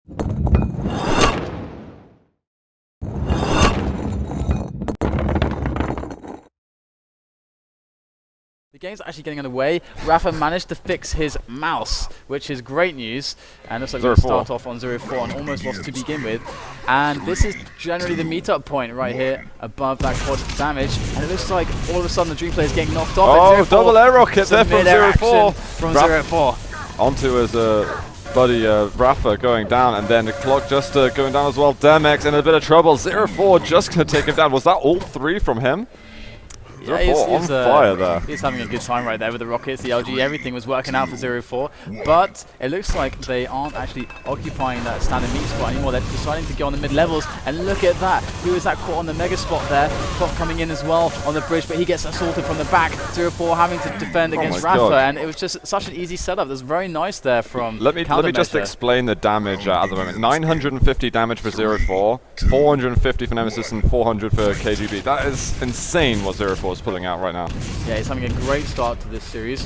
The game's actually getting underway. Rafa managed to fix his mouse, which is great news. And looks like we'll start off on 0-4 and almost lost to begin with. And this is generally the meetup point right here above that quad damage. And it looks like all of a sudden the Dream player is getting knocked off. Oh, double air rocket there from 0-4. From 0-4. Onto his buddy Rafa going down, and then the clock just going down as well. Demex in a bit of trouble. 0-4 just going to take him down. Was that all three from him? Yeah, he's on fire there. He's having a good time right there with the rockets, the LG, everything was working out for 0-4. But it looks like they aren't actually occupying that standard meat spot anymore. They're deciding to go on the mid-levels. And look at that. Who is that caught on the mega spot there? Clock coming in as well on the bridge, but he gets assaulted from the back. 0-4 having to defend against Rafa. And it was just such an easy setup. That's very nice there from Let me just explain the damage at the moment. 950 damage for 0-4, 450 for Nemesis, and 400 for KGB. That is insane what 0-4 is pulling out right now. Yeah, he's having a great start to this series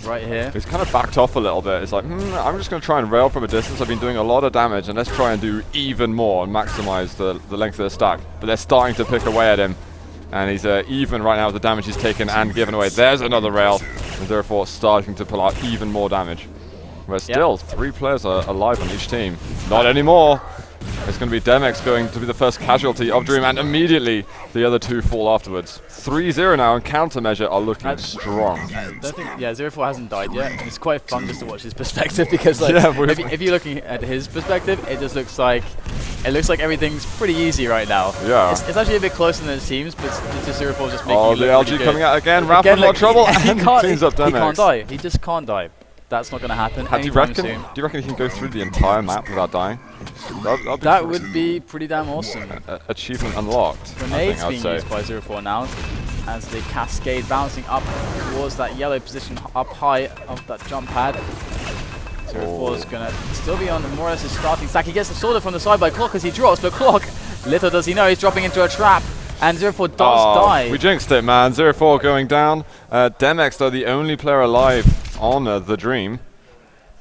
right here. He's kind of backed off a little bit. It's like, I'm just going to try and rail from a distance. I've been doing a lot of damage, and let's try and do even more and maximize the length of the stack. But they're starting to pick away at him, and he's even right now with the damage he's taken and given away. There's another rail, and therefore starting to pull out even more damage. But still, 3 players are alive on each team. Not anymore. It's going to be Demex going to be the first casualty of Dream, and immediately the other 2 fall afterwards. 3-0 now, and countermeasure are looking strong. I don't think, 0-4 hasn't died yet. It's quite fun just to watch his perspective because, like, if you're looking at his perspective, it just looks like everything's pretty easy right now. Yeah, it's actually a bit closer than it seems, but it's just 0-4 just making it look the LG coming out again. Rafa in a lot of trouble, and cleans up Demex. He can't die. He just can't die. That's not going to happen anytime soon. Do you reckon he can go through the entire map without dying? That would be pretty damn awesome. Achievement unlocked. Grenades being used by 0-4 now as they cascade, bouncing up towards that yellow position up high of that jump pad. 0-4 is going to still be on more or less his starting stack. He gets assaulted from the side by Clock as he drops, but Clock, little does he know, he's dropping into a trap. And 0-4 does die. We jinxed it, man. 0-4 going down. Demex, though, the only player alive on the Dream.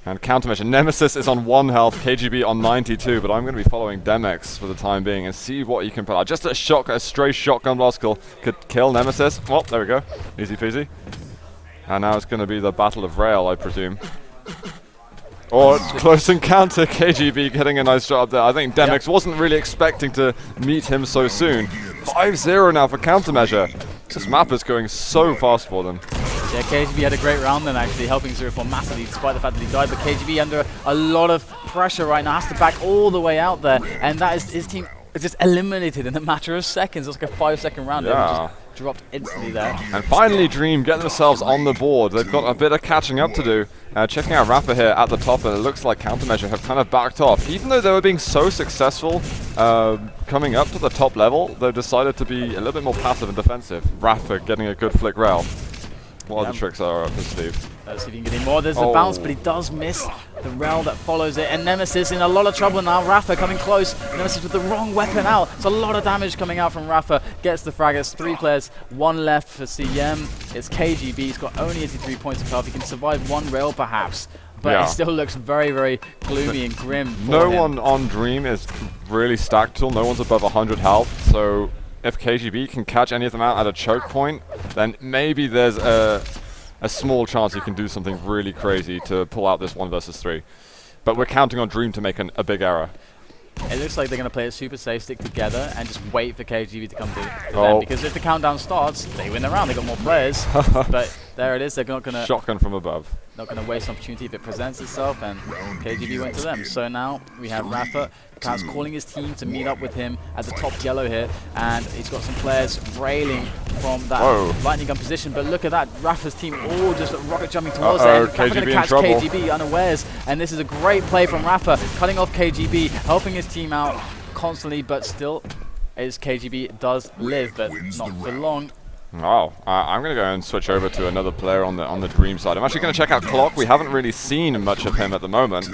And countermeasure. Nemesis is on 1 health, KGB on 92, but I'm going to be following Demex for the time being and see what he can put out. Just a stray shotgun blast could kill Nemesis. Well, there we go. Easy peasy. And now it's going to be the Battle of Rail, I presume. Or close encounter, KGB getting a nice shot up there. I think Demex wasn't really expecting to meet him so soon. 5-0 now for countermeasure. This map is going so fast for them. Yeah, KGB had a great round then, actually, helping 0-4 massively despite the fact that he died. But KGB under a lot of pressure right now, has to back all the way out there. And that is his team just eliminated in a matter of seconds. It was like a 5-second round. Yeah. Just dropped instantly there. And finally, Dream get themselves on the board. They've got a bit of catching up to do. Checking out Rafa here at the top, and it looks like countermeasure have kind of backed off. Even though they were being so successful coming up to the top level, they've decided to be a little bit more passive and defensive. Rafa getting a good flick rail. What other tricks are up his sleeve? Let's see if he can get any more. There's the bounce, but he does miss the rail that follows it. And Nemesis in a lot of trouble now. Rafa coming close. Nemesis with the wrong weapon out. It's a lot of damage coming out from Rafa. Gets the frag. It's 3 players, 1 left for CM. It's KGB. He's got only 83 points of health. He can survive 1 rail perhaps. But it still looks very, very gloomy and grim. No one on Dream is really stacked till. No one's above 100 health. So if KGB can catch any of them out at a choke point, then maybe there's a small chance he can do something really crazy to pull out this 1 versus 3. But we're counting on Dream to make a big error. It looks like they're going to play it super safe, stick together, and just wait for KGB to come to them. Because if the countdown starts, they win the round. They got more players. But there it is. They're not going to shotgun from above. Not going to waste an opportunity if it presents itself, and KGB went to them. So now we have Rafa perhaps calling his team to meet up with him at the top yellow here, and he's got some players railing from that lightning gun position. But look at that, Rafa's team all just rocket jumping towards it. And Rafa going to catch KGB unawares, and this is a great play from Rafa, cutting off KGB, helping his team out constantly, but still, as KGB does live, but not for long. Wow, I'm going to go and switch over to another player on the Dream side. I'm actually going to check out Clock. We haven't really seen much of him at the moment.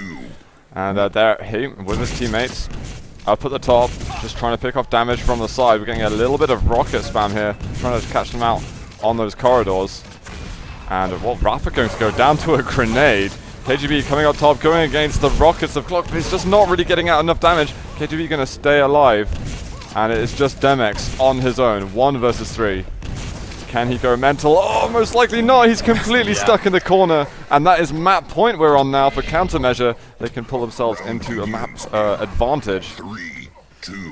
And there he, with his teammates, up at the top, just trying to pick off damage from the side. We're getting a little bit of rocket spam here, trying to catch them out on those corridors. And Rafa going to go down to a grenade. KGB coming up top, going against the rockets of Clock, but he's just not really getting out enough damage. KGB going to stay alive, and it is just Demex on his own, 1 versus 3. Can he go mental? Oh, most likely not. He's completely stuck in the corner, and that is map point we're on now for countermeasure. They can pull themselves into a map advantage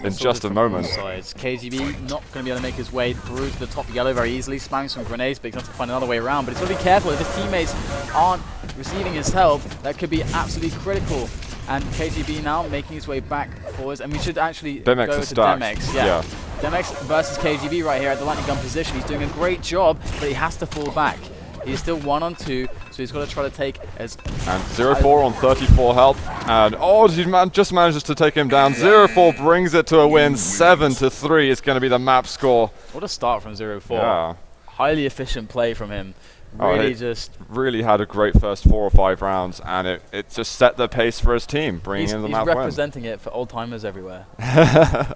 in just a moment. Sides. KGB not going to be able to make his way through to the top yellow very easily, spamming some grenades, but he's going to have to find another way around. But he's got to be careful. If his teammates aren't receiving his help, that could be absolutely critical. And KGB now making his way back forwards, and we should actually go to Demex. Yeah. Demex versus KGB right here at the lightning gun position. He's doing a great job, but he has to fall back. He's still 1 on 2, so he's got to try to take as... And 0-4 on 34 health, and oh, he just manages to take him down. 0-4 brings it to a win. 7-3 is going to be the map score. What a start from 0-4. Yeah. Highly efficient play from him. Really had a great first 4 or 5 rounds, and it just set the pace for his team, bringing in the map win. He's representing it for old timers everywhere,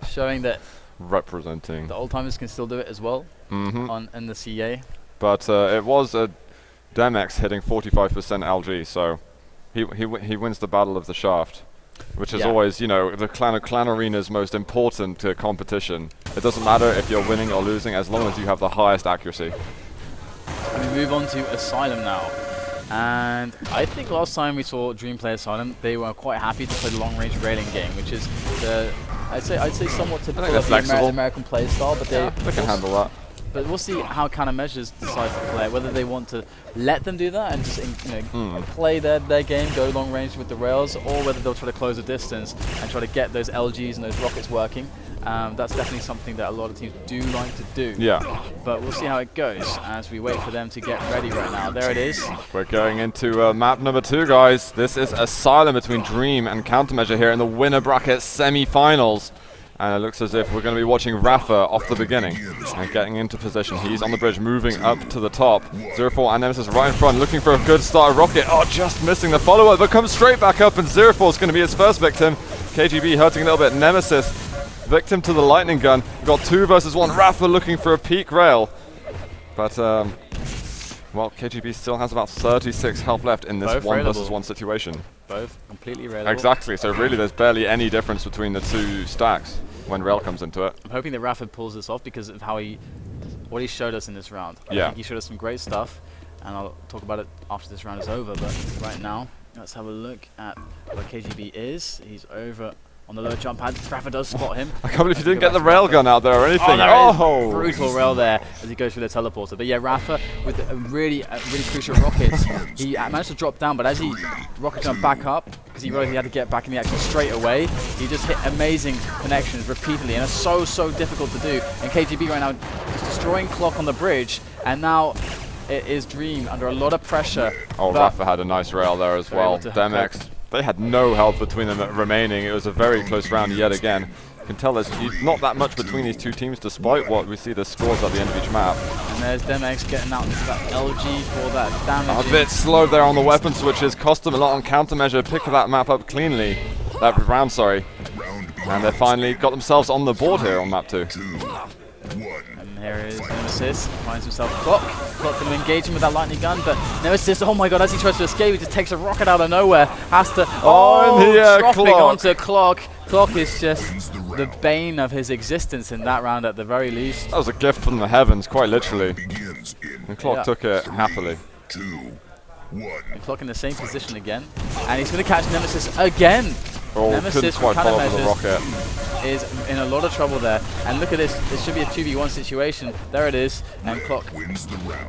showing that the old timers can still do it as well in the CA. But it was Demex hitting 45% LG, so he wins the battle of the shaft, which is always, you know, the clan arena's most important competition. It doesn't matter if you're winning or losing as long as you have the highest accuracy. And we move on to Asylum now. And I think last time we saw Dream play Asylum, they were quite happy to play the long-range railing game, which is I'd say somewhat typical of the American play style, but they can handle that. But we'll see how countermeasures decide to play, whether they want to let them do that and just play their game, go long range with the rails, or whether they'll try to close the distance and try to get those LGs and those rockets working. That's definitely something that a lot of teams do like to do. Yeah. But we'll see how it goes as we wait for them to get ready right now. There it is. We're going into map number 2, guys. This is Asylum between Dream and Countermeasure here in the winner bracket semi-finals. And it looks as if we're going to be watching Rafa off the beginning and getting into position. He's on the bridge, moving up to the top. 0-4 and Nemesis right in front, looking for a good start. Rocket, just missing the follow-up, but comes straight back up, and 0-4 is going to be his first victim. KGB hurting a little bit. Nemesis, victim to the lightning gun. We've got 2 versus 1. Rafa looking for a peak rail. But, well, KGB still has about 36 health left in this 1 versus 1 situation. Both completely railable. Exactly, so really there's barely any difference between the 2 stacks when rail comes into it. I'm hoping that Rafa pulls this off because of how what he showed us in this round. I think he showed us some great stuff, and I'll talk about it after this round is over, but right now, let's have a look at where KGB is. He's over on the low jump pad. Rafa does spot him. I can't believe you didn't get the railgun out there or anything. Oh, brutal rail there as he goes through the teleporter. But yeah, Rafa with really crucial rockets. He managed to drop down, but as he rocket jumped back up, because he realized he had to get back in the action straight away, he just hit amazing connections repeatedly, and it's so difficult to do. And KGB right now just destroying Clock on the bridge, and now it is Dream under a lot of pressure. Oh, Rafa had a nice rail there as well. Demex, they had no health between them remaining. It was a very close round yet again. You can tell there's not that much between these 2 teams, despite what we see the scores at the end of each map. And there's Demex getting out that LG for that damage. A bit slow there on the weapon switches, cost them a lot on countermeasure. Pick that map up cleanly. That round, sorry. And they finally got themselves on the board here on map 2. And here is Nemesis, finds himself Clock. Clock going to engage him with that lightning gun, but Nemesis, oh my god, as he tries to escape, he just takes a rocket out of nowhere. Has to, dropping onto Clock. Clock is just the bane of his existence in that round at the very least. That was a gift from the heavens, quite literally. And Clock took it happily. And Clock in the same position again, and he's going to catch Nemesis again. Nemesis quite follow with the rocket. Is in a lot of trouble there, and look at this. This should be a 2v1 situation. There it is, and Clock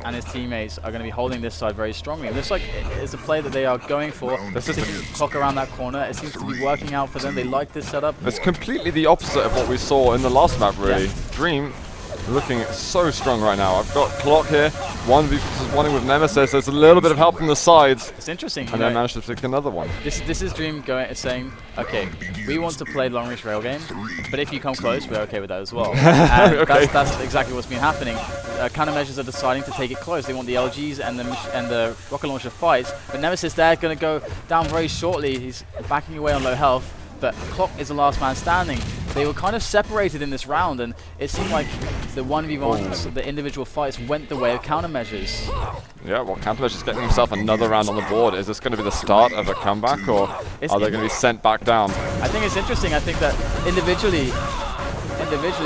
and his teammates are going to be holding this side very strongly. It looks like it's a play that they are going for. This is Clock around that corner. It seems to be working out for them. They like this setup. It's completely the opposite of what we saw in the last map, really. Dream looking so strong right now. I've got Clock here, 1v1 with Nemesis. There's a little bit of help from the sides. It's interesting. And then managed to pick another one. This is Dream saying, okay, we want to play long range rail game, but if you come close, we're okay with that as well. And that's exactly what's been happening. Countermeasures are deciding to take it close. They want the LGs and the rocket launcher fights, but Nemesis there going to go down very shortly. He's backing away on low health. But Clock is the last man standing. they were kind of separated in this round, and it seemed like the 1v1s, the individual fights, went the way of countermeasures. Yeah, well, countermeasures getting himself another round on the board. Is this going to be the start of a comeback, or are they going to be sent back down? I think it's interesting. I think that individually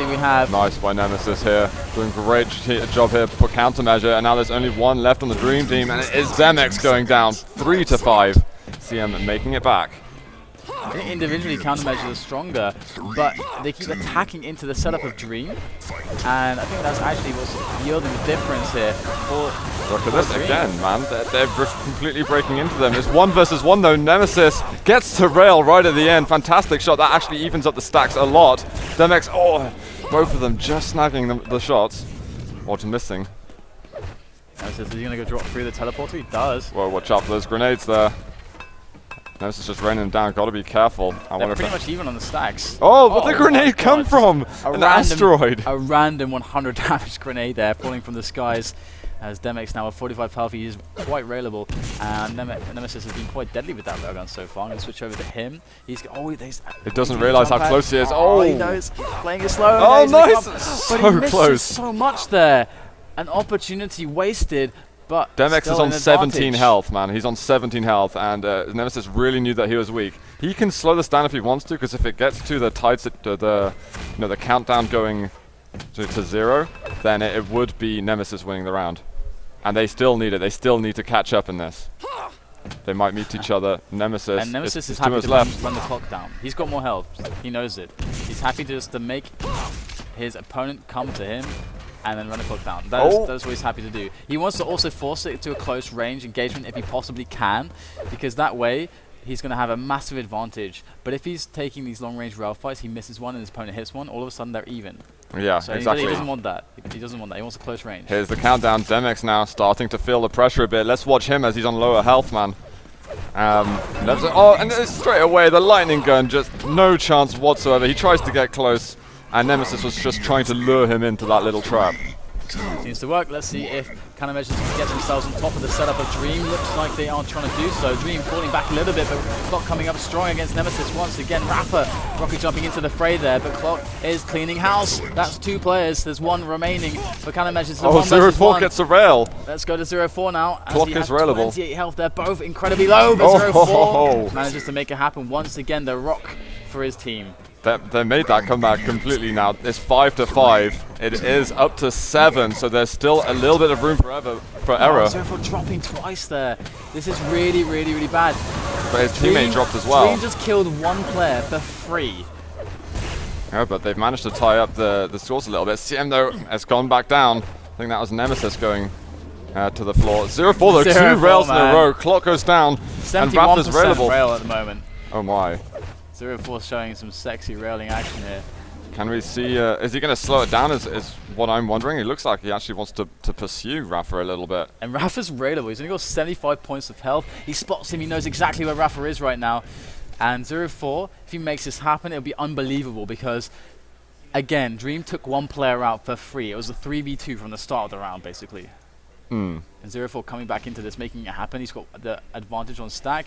we have... Nice by Nemesis here. Doing great job here for countermeasure, and now there's only one left on the Dream Team, and it is Demex going down 3-5. CM making it back. I think individually countermeasures are stronger, but they keep attacking into the setup of Dream, and I think that's actually what's yielding the difference here for Look at this Dream. Again, man. They're completely breaking into them. It's 1 versus 1 though. Nemesis gets to rail right at the end. Fantastic shot. That actually evens up the stacks a lot. Demex, both of them just snagging the shots. Or just missing. Nemesis, is he going to go drop through the teleporter? He does. Well, watch out for those grenades there. Nemesis just raining them down. Got to be careful. They're pretty much even on the stacks. Oh, where'd the grenade come from? An asteroid. A random 100 damage grenade there, falling from the skies. As Demex now with 45 health, he is quite railable, and Nemesis has been quite deadly with that railgun so far. I'm going to switch over to him. He's it doesn't realize how close he is. He knows. He's playing it slow. Oh, nice! But he misses so much there. An opportunity wasted. But Demex is on 17 health, man. He's on 17 health, and Nemesis really knew that he was weak. He can slow this down if he wants to, because if it gets to the the countdown going to 0, then it would be Nemesis winning the round. And they still need it. They still need to catch up in this. They might meet each other. Nemesis is happy to run the clock down. He's got more health. He knows it. He's happy just to make his opponent come to him and then run the clock down. That's what he's happy to do. He wants to also force it to a close range engagement if he possibly can, because that way he's going to have a massive advantage. But if he's taking these long range rail fights, he misses one and his opponent hits one, all of a sudden they're even. Yeah, so exactly. He doesn't want that. He doesn't want that. He wants a close range. Here's the countdown. Demex now starting to feel the pressure a bit. Let's watch him as he's on lower health, man. And straight away the lightning gun, just no chance whatsoever. He tries to get close, and Nemesis was just trying to lure him into that little trap. Seems to work. Let's see if countermeasures can get themselves on top of the setup of Dream. Looks like they are trying to do so. Dream falling back a little bit, but Clock coming up strong against Nemesis once again. Rafa rocket jumping into the fray there, but Clock is cleaning house. That's 2 players. There's 1 remaining for countermeasures. Oh, 0-4 gets a rail. Let's go to 0-4 now. Clock is railable. 28 health. They're both incredibly low, but 0-4 manages to make it happen once again. The rock for his team. They made that comeback completely now. It's 5-5. It is up to 7, so there's still a little bit of room for error. 0-4 dropping twice there. This is really, really, really bad. But his teammate dropped as well. Dream just killed 1 player for free. Yeah, but they've managed to tie up the scores a little bit. CM, though, has gone back down. I think that was Nemesis going to the floor. 0-4, though. 2 rails in a row. Clock goes down. 71% rail at the moment. Oh, my. 0-4 showing some sexy railing action here. Can we see, is he going to slow it down is what I'm wondering. It looks like he actually wants to pursue Rafa a little bit. And Rafa's railable. He's only got 75 points of health. He spots him. He knows exactly where Rafa is right now. And 0-4, if he makes this happen, it'll be unbelievable because, again, Dream took 1 player out for free. It was a 3v2 from the start of the round, basically. And 0-4 coming back into this, making it happen. He's got the advantage on stack.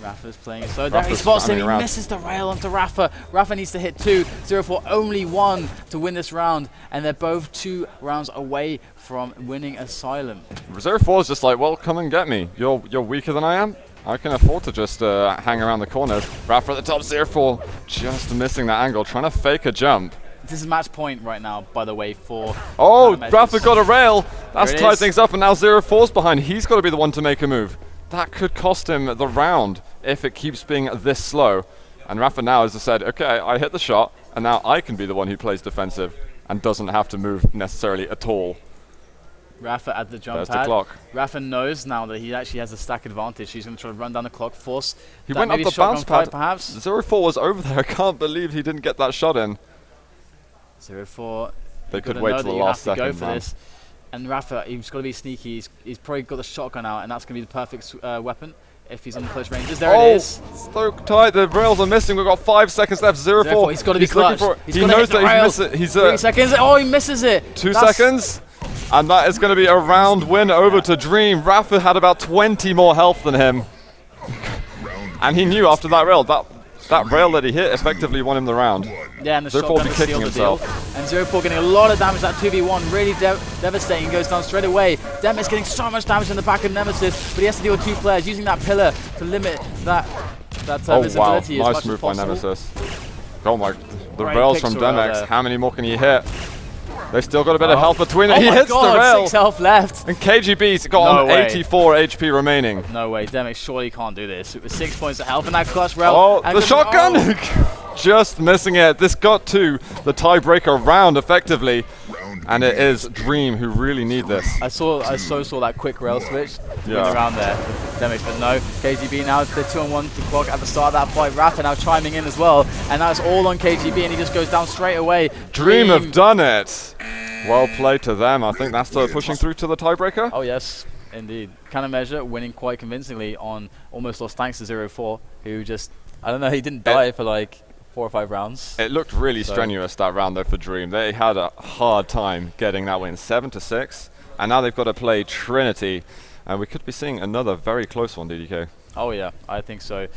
Rafa's playing it slow. There he spots him. He misses the rail onto Rafa. Rafa needs to hit 2. 0-4 only 1 to win this round, and they're both 2 rounds away from winning Asylum. 0-4 is just like, well, come and get me. You're weaker than I am. I can afford to just hang around the corners. Rafa at the top. 0-4 just missing that angle, trying to fake a jump. This is match point right now, by the way, for... Oh, Rafa got a rail. That's tied things up, and now 0-4's behind. He's got to be the one to make a move. That could cost him the round if it keeps being this slow. And Rafa now has said, okay, I hit the shot, and now I can be the one who plays defensive and doesn't have to move necessarily at all. Rafa at the jump There's pad. the clock. Rafa knows now that he actually has a stack advantage. He's going to try to run down the clock, force. He went up the bounce pad. Perhaps 0-4 was over there. I can't believe he didn't get that shot in. 0-4. They could wait till the last second. Go for this. And Rafa, he's got to be sneaky. He's probably got the shotgun out, and that's going to be the perfect weapon if he's on close ranges. There it is. So tight. The rails are missing. We've got 5 seconds left. 0-4. He's got to be clutch. He knows that he's missed it. He's 3 seconds. Oh, he misses it. 2 seconds. And that is going to be a round win over to Dream. Rafa had about 20 more health than him. And he knew after that rail, that that rail that he hit effectively won him the round. Yeah, and the Zoot will shotgun be to kicking seal the deal. himself. And 0-4 getting a lot of damage. That 2v1 really devastating. Goes down straight away. Demex getting so much damage in the back of Nemesis, but he has to deal with 2 players, using that pillar to limit that visibility as much Nice move as by possible. Nemesis. Oh my, the Great rails from pixel rail Demex. there. How many more can he hit? They still got a bit of health between it. Oh He my hits God, the rail. 6 health left. And KGB's got No on way. 84 HP remaining. No way, Demex surely can't do this. It was 6 points of health and that clutch rail. Oh, and the shotgun! Just missing it. This got to the tiebreaker round effectively. And it is Dream who really need this. I saw that quick rail switch Yeah. around there. Demex, but no. KGB now, the 2-on-1 to Quake at the start of that fight. Rafa now chiming in as well. And now it's all on KGB and he just goes down straight away. Dream have done it. Well played to them. I think that's the pushing through to the tiebreaker. Oh yes, indeed. Countermeasure winning quite convincingly on almost lost thanks to 0-4, who just, I don't know, he didn't die for like 4 or 5 rounds. It looked really strenuous that round though for Dream. They had a hard time getting that win, 7-6, and now they've got to play Trinity, and we could be seeing another very close one, DDK. Oh yeah, I think so.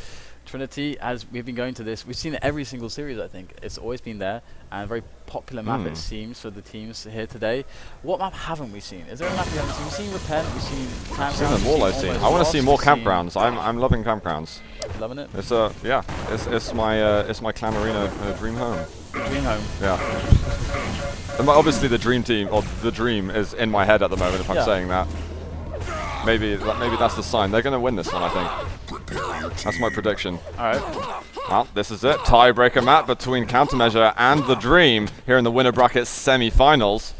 Trinity, as we've been going to this, we've seen it every single series, I think. It's always been there, and a very popular map it seems for the teams here today. What map haven't we seen? Is there a map we haven't seen? We've seen Repent, we've seen Campgrounds. I've seen them all. I've seen. I want to see more campgrounds. I'm loving campgrounds. Loving it? It's yeah, it's my Clan Arena dream home. Dream home. Yeah. And obviously the dream team, or the dream, is in my head at the moment. If I'm saying that, maybe that's the sign. They're going to win this one, I think. That's my prediction. All right. Well, this is it. Tiebreaker map between Countermeasure and the Dream here in the winner bracket semi-finals.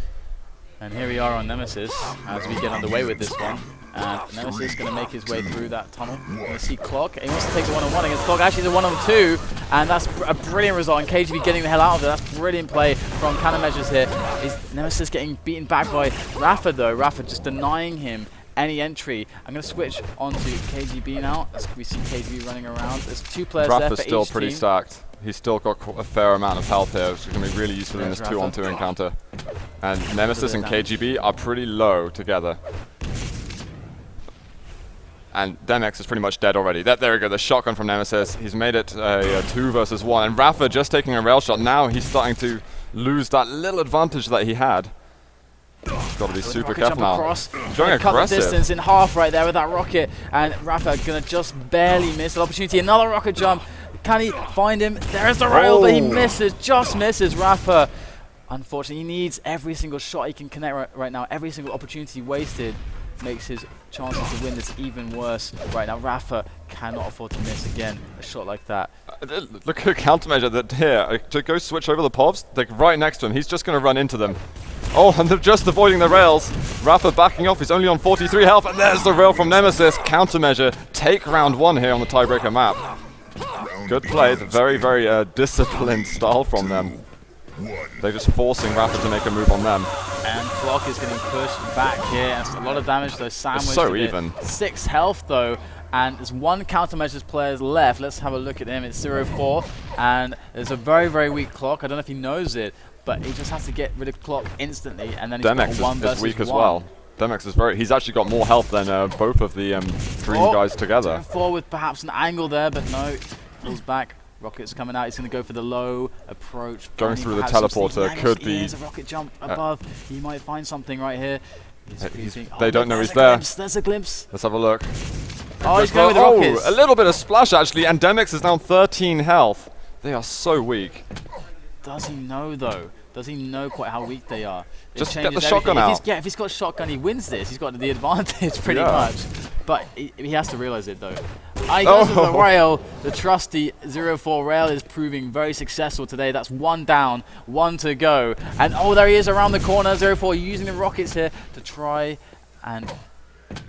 And here we are on Nemesis as we get underway with this one. And Nemesis going to make his way through that tunnel. You see Clock. He wants to take the 1-on-1 against Clock. Actually, it's a 1-on-2. And that's a brilliant result. And KGB getting the hell out of it. That's brilliant play from Countermeasures here. Is Nemesis getting beaten back by Rafa, though. Rafa just denying him any entry. I'm going to switch on to KGB now. As we see KGB running around. There's 2 players there for Rafa's still each pretty team. stacked. He's still got a fair amount of health here, which is going to be really useful in this 2-on-2 encounter. And Nemesis and KGB are pretty low together. And Demex is pretty much dead already. There we go, the shotgun from Nemesis. He's made it a 2 versus 1. And Rafa just taking a rail shot. Now he's starting to lose that little advantage that he had. He's got to be super careful now. Going cut the aggressive. distance in half right there with that rocket. And Rafa going to just barely miss the opportunity. Another rocket jump. Can he find him? There's the rail, but he misses. Just misses Rafa. Unfortunately, he needs every single shot he can connect right now. Every single opportunity wasted makes his chances to win this even worse right now. Rafa cannot afford to miss again a shot like that. Look at Countermeasure that here. To go switch over the pops, like right next to him. He's just going to run into them. Oh, and they're just avoiding the rails. Rafa backing off. He's only on 43 health. And there's the rail from Nemesis. Countermeasure take round 1 here on the tiebreaker map. Good play. Very, very disciplined style from them. They're just forcing Rafa to make a move on them. And Clock is getting pushed back here. And a lot of damage though. Sandwich. So even. 6 health though. And there's 1 Countermeasures players left. Let's have a look at him. It's 0-4. And there's a very, very weak Clock. I don't know if he knows it, but he just has to get rid of Clock instantly. And then he's got a 1 versus 1. Demex is weak as well. Demex is he's actually got more health than both of the Dream guys together. 0-4 with perhaps an angle there, but no. Pulls back. Rocket's coming out. He's going to go for the low approach. Going through the teleporter could be. There's a rocket jump above. He might find something right here. They don't know he's there. There's a glimpse. Let's have a look. Oh, he's going with the rockets. A little bit of splash actually, and Demex is down 13 health. They are so weak. Does he know though? Does he know quite how weak they are? Just get the shotgun out. If he's got shotgun, he wins this. He's got the advantage pretty much. But he has to realize it though. He goes with the rail. The trusty 0-4 rail is proving very successful today. That's 1 down, 1 to go. And oh, there he is around the corner. 0-4 using the rockets here to try and...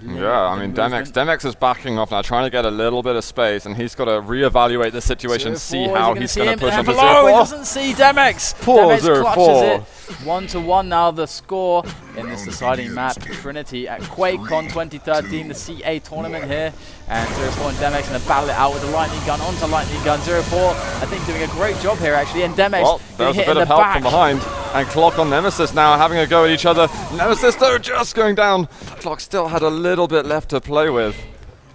Yeah, I mean, Demex is backing off now, trying to get a little bit of space, and he's got to reevaluate the situation, see how he's going to push onto 0-4. He doesn't see Demex. Poor Demex 0-4. clutches it. 1-1 now the score in this deciding map. Trinity at QuakeCon 2013, the CA tournament here. And 0-4 and Demex going to battle it out with the lightning gun onto lightning gun. 0-4, I think, doing a great job here actually. And Demex there's a hit bit of help from behind. And Clock on Nemesis now having a go at each other. Nemesis though just going down. Clock still had a little bit left to play with.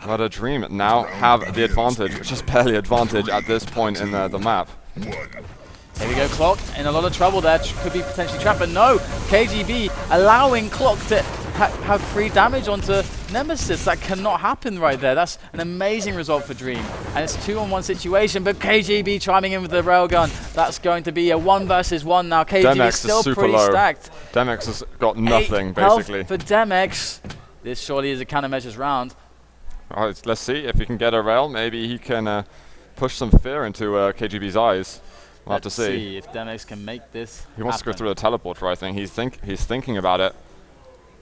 But a Dream now have the advantage, just barely advantage at this point in the map. Here we go, Clock in a lot of trouble there. Could be potentially trapped, but no. KGB allowing Clock to have free damage onto Nemesis. That cannot happen right there. That's an amazing result for Dream. And it's a 2-on-1 situation, but KGB chiming in with the railgun. That's going to be a 1 versus 1 now. KGB is still super pretty low. stacked. Demex has got nothing, 8 health basically. for Demex. This surely is a countermeasures round. All right, let's see if he can get a rail. Maybe he can push some fear into KGB's eyes. We'll have to see if Demex can make this He wants to go through the teleporter, I think. He's thinking about it.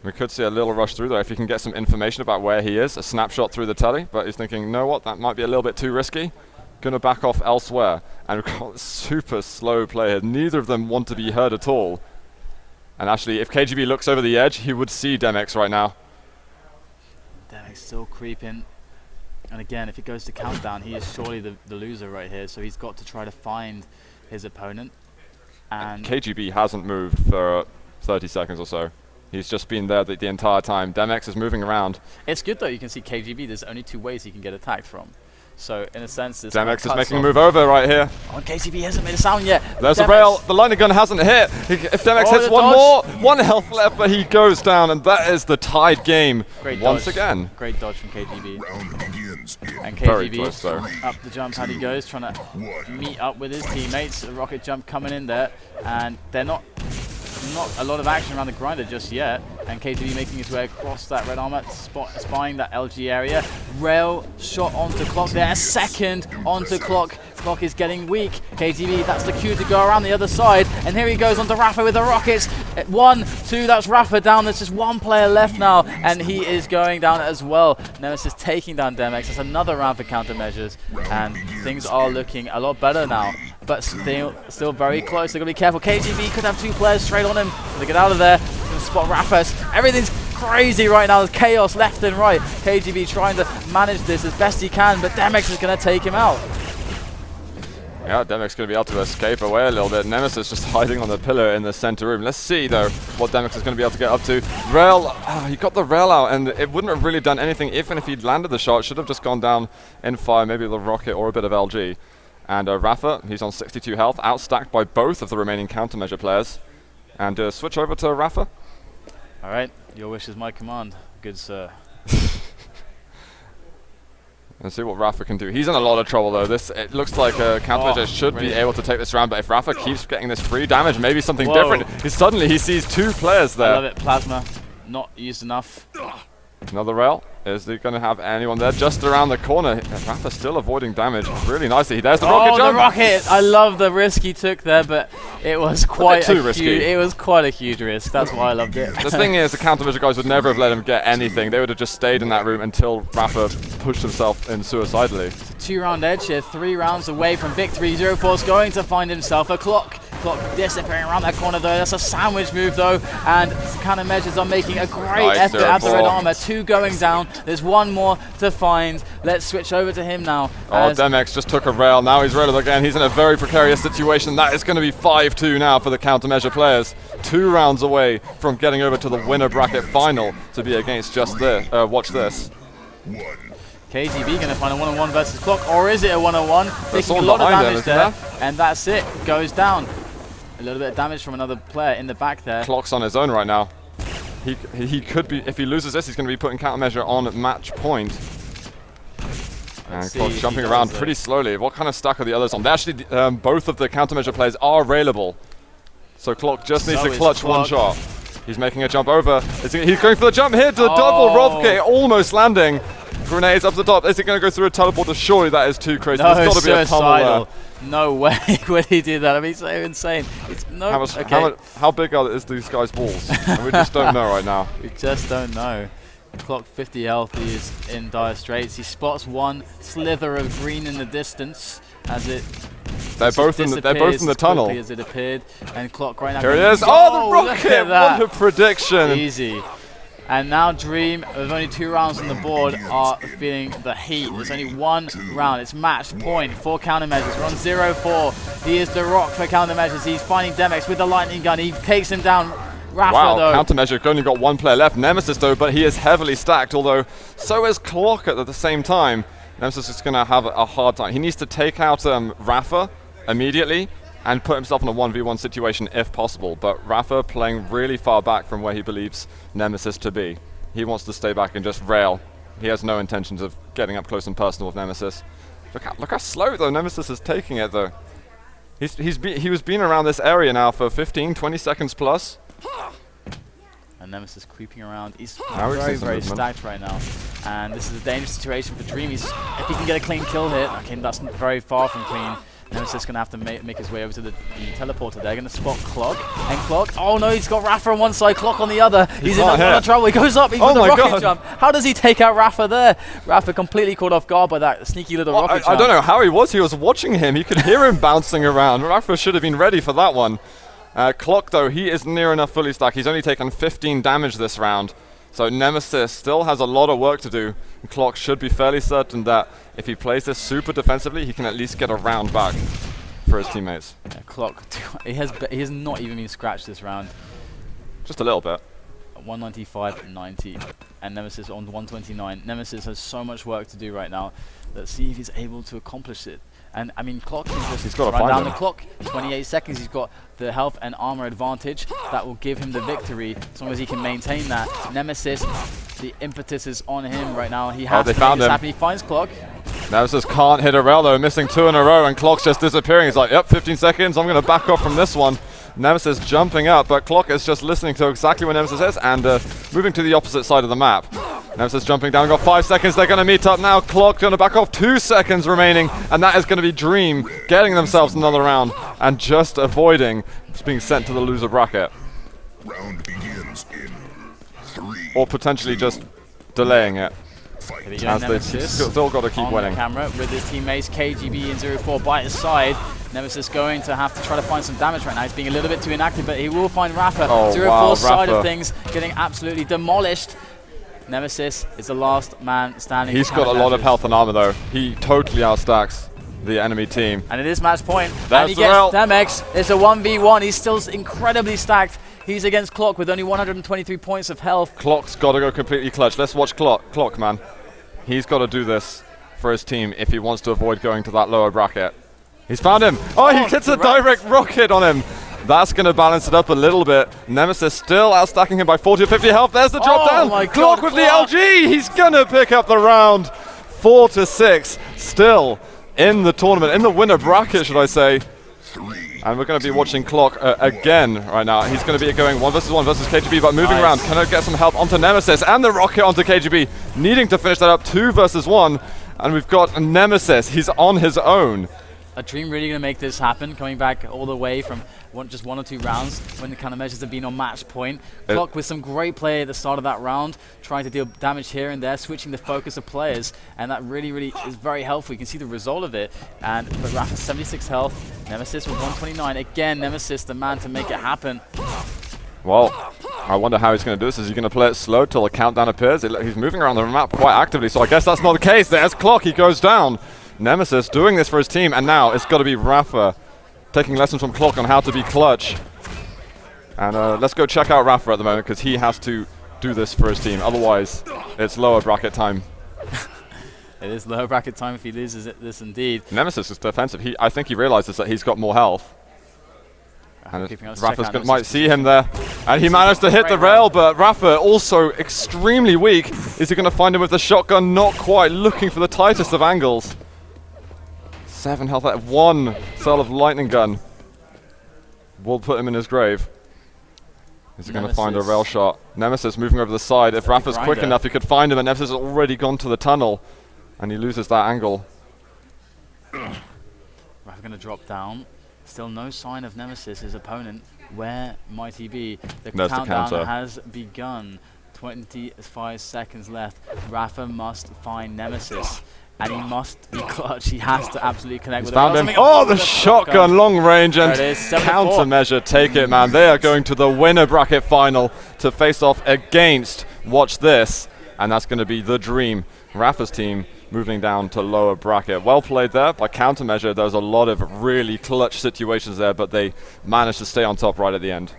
We could see a little rush through there if he can get some information about where he is. A snapshot through the telly, but he's thinking, you know what, that might be a little bit too risky. Gonna back off elsewhere. And we've got super slow players. Neither of them want to be heard at all. And actually, if KGB looks over the edge, he would see Demex right now. Demex still creeping. And again, if it goes to countdown, he is surely the loser right here. So he's got to try to find his opponent. And KGB hasn't moved for 30 seconds or so. He's just been there the entire time. Demex is moving around. It's good though, you can see KGB, there's only 2 ways he can get attacked from. So in a sense, this Demex is making a move over right here. Oh, and KGB hasn't made a sound yet. There's a rail. The lightning gun hasn't hit. If Demex hits one more, 1 health left, but he goes down, and that is the tied game once again. Great dodge from KGB. And Very KGB close, though. up the jump pad he goes, trying to meet up with his teammates. A rocket jump coming in there, and they're not a lot of action around the grinder just yet. And KGB making his way across that red armor, spying that LG area. Rail shot onto Clock there, a second onto Clock. Clock is getting weak. KGB, that's the cue to go around the other side. And here he goes onto Rafa with the rockets. 1, 2, that's Rafa down. There's just 1 player left now, and he is going down as well. Nemesis taking down Demex. That's another round for countermeasures, and things are looking a lot better now. But still very close. They're going to be careful. KGB could have 2 players straight on him. They get out of there. Going to spot Rafa. Everything's crazy right now. There's chaos left and right. KGB trying to manage this as best he can, but Demex is going to take him out. Yeah, Demex going to be able to escape away a little bit. Nemesis just hiding on the pillar in the center room. Let's see, though, what Demex is going to be able to get up to. Rail, he got the rail out, and it wouldn't have really done anything even if he'd landed the shot. Should have just gone down in fire, maybe the rocket or a bit of LG. And Rafa, he's on 62 health, outstacked by both of the remaining countermeasure players. And switch over to Rafa. All right, your wish is my command, good sir. Let's see what Rafa can do. He's in a lot of trouble, though. It looks like countermeasure should be able to take this round, but if Rafa keeps getting this free damage, maybe something different. Suddenly he sees 2 players there. I love it. Plasma, not used enough. Another rail. Is he going to have anyone there? Just around the corner. Rafa still avoiding damage really nicely. There's the rocket jump. The rocket! I love the risk he took there, but it was quite a huge risk. That's why I loved it. The thing is, the countermeasure guys would never have let him get anything. They would have just stayed in that room until Rafa pushed himself in suicidally. It's a 2-round edge here, 3 rounds away from victory. 0-4's going to find himself a Clock. Clock disappearing around that corner though. That's a sandwich move though, and countermeasures are making a great effort at the red armor. 2 going down. There's 1 more to find. Let's switch over to him now. Oh, Demex just took a rail. Now he's railed again. He's in a very precarious situation. That is going to be 5-2 now for the countermeasure players. 2 rounds away from getting over to the winner bracket final to be against just this. Watch this. KGB going to find a 1-on-1 versus Clock, or is it a 1-on-1? Taking a lot of damage there, and that's it. Goes down. A little bit of damage from another player in the back there. Clock's on his own right now. He could be, if he loses this, he's going to be putting countermeasure on match point. And Clock jumping around pretty slowly. What kind of stack are the others on? They actually, both of the countermeasure players are railable. So Clock just needs to clutch 1 shot. He's making a jump over. He's going for the jump here to the double rocket, almost landing. Grenades up the top. Is it going to go through a teleporter? Surely that is too crazy. No, there's got to be a tunnel there. No way would he do that. I mean, so insane. It's how big is these guys' balls? We just don't know right now. We just don't know. Clock 50 health. He is in dire straits. He spots 1 slither of green in the distance as it. They're both in the tunnel. As it appeared, and Clock right now. Here it is. Oh, the rocket! What a prediction! Easy. And now Dream, with only 2 rounds on the board, are feeling the heat. There's only 1 round. It's match point for countermeasures. We're on 0-4. He is the rock for countermeasures. He's finding Demex with the lightning gun. He takes him down. Rafa, wow, though. countermeasure, only got one player left. Nemesis, though, but he is heavily stacked, although so is Clock at the same time. Nemesis is going to have a hard time. He needs to take out Rafa immediately and put himself in a 1v1 situation if possible. But Rafa playing really far back from where he believes Nemesis to be. He wants to stay back and just rail. He has no intentions of getting up close and personal with Nemesis. Look how slow, though, Nemesis is taking it, though. He was been around this area now for 15, 20 seconds plus. And Nemesis creeping around. He's very stacked right now. And this is a dangerous situation for Dream. If he can get a clean kill hit, okay, that's very far from clean. Nemesis going to have to make his way over to the teleporter. They're going to spot Clock. And Clock, oh no, he's got Rafa on one side, Clock on the other. He's in a lot of trouble. He goes up even with the rocket jump. How does he take out Rafa there? Rafa completely caught off guard by that sneaky little rocket jump. I don't know how he was. He was watching him. He could hear him bouncing around. Rafa should have been ready for that one. Clock, though, he is near enough fully stacked. He's only taken 15 damage this round. So Nemesis still has a lot of work to do. Clock should be fairly certain that if he plays this super defensively, he can at least get a round back for his teammates. Yeah, Clock, he has not even been scratched this round. Just a little bit. 195.90, and Nemesis on 129. Nemesis has so much work to do right now. Let's see if he's able to accomplish it. And I mean, Clock can just run down the clock. 28 seconds. He's got the health and armor advantage. That will give him the victory as long as he can maintain that. Nemesis, the impetus is on him right now. He has to make this happen. He finds Clock. Nemesis can't hit a rail, though, missing 2 in a row, and Clock's just disappearing. He's like, yep, 15 seconds. I'm going to back off from this one. Nemesis jumping up, but Clock is just listening to exactly what Nemesis says and moving to the opposite side of the map. Nemesis jumping down, got 5 seconds. They're going to meet up now. Clock going to back off, 2 seconds remaining, and that is going to be Dream getting themselves another round and just avoiding being sent to the loser bracket. Round begins in 3. Or potentially just delaying it. As they've still got to keep winning. Camera with his teammates KGB and 04 by his side. Nemesis going to have to try to find some damage right now. He's being a little bit too inactive, but he will find Rafa. 04's side of things getting absolutely demolished. Nemesis is the last man standing. He's got a lot of health and armor, though. He totally outstacks the enemy team. And it is match point. And he gets Demex. It's a 1v1. He's still incredibly stacked. He's against Clock with only 123 points of health. Clock's got to go completely clutch. Let's watch Clock, man. He's got to do this for his team if he wants to avoid going to that lower bracket. He's found him. Oh, he hits a direct rocket on him. That's going to balance it up a little bit. Nemesis still outstacking him by 40 or 50 health. There's the drop down. Clock with the LG. He's going to pick up the round. 4-6. Still in the tournament, in the winner bracket, should I say. And we're going to be watching Clock again right now. He's going to be going 1 versus KGB, but moving around. Can I get some help onto Nemesis and the rocket onto KGB, needing to finish that up 2 versus 1. And we've got Nemesis. He's on his own. A Dream really going to make this happen, coming back all the way from just 1 or 2 rounds when the countermeasures have been on match point. Clock with some great play at the start of that round, trying to deal damage here and there, switching the focus of players, and that really is very helpful. You can see the result of it. But Rafa 76 health, Nemesis with 129. Again, Nemesis the man to make it happen. Well, I wonder how he's going to do this. Is he going to play it slow till the countdown appears? He's moving around the map quite actively, so I guess that's not the case. There's Clock. He goes down. Nemesis doing this for his team, and now it's got to be Rafa taking lessons from Clock on how to be clutch. And let's go check out Rafa at the moment, because he has to do this for his team. Otherwise, it's lower bracket time. It is lower bracket time if he loses this indeed. Nemesis is defensive. I think he realizes that he's got more health. And Rafa might see him there. And he managed to hit the rail, but Rafa also extremely weak. Is he going to find him with the shotgun? Not quite. Looking for the tightest of angles. 7 health at 1 cell of lightning gun. Will put him in his grave. Is he going to find a rail shot? Nemesis moving over the side. If Rafa's quick enough, he could find him, and Nemesis has already gone to the tunnel. And he loses that angle. Rafa going to drop down. Still no sign of Nemesis, his opponent. Where might he be? The countdown has begun. 25 seconds left. Rafa must find Nemesis. And he must be clutch. He has to absolutely connect with him. Oh, the shotgun long range and countermeasure. Take it, man. They are going to the winner bracket final to face off against, watch this, and that's going to be the Dream. Rafa's team moving down to lower bracket. Well played there by countermeasure. There's a lot of really clutch situations there, but they managed to stay on top right at the end.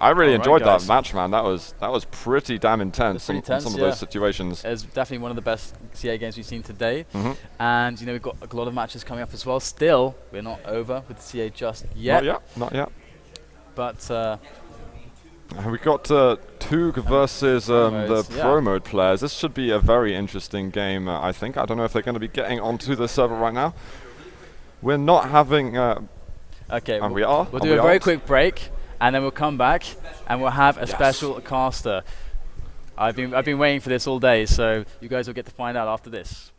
I really Alright, enjoyed that guys. match, man. That was pretty damn intense Pretty in tense, some of yeah. those situations. It's definitely one of the best CA games we've seen today. Mm-hmm. And, you know, we've got a lot of matches coming up as well. Still, we're not over with CA just yet. Not yet. But We got Toog versus the modes, yeah. pro mode players. This should be a very interesting game, I think. I don't know if they're going to be getting onto the server right now. We're not having... okay, and we are. We'll and do we a very aren't. quick break, and then we'll come back, and we'll have a special caster. I've been waiting for this all day, so you guys will get to find out after this.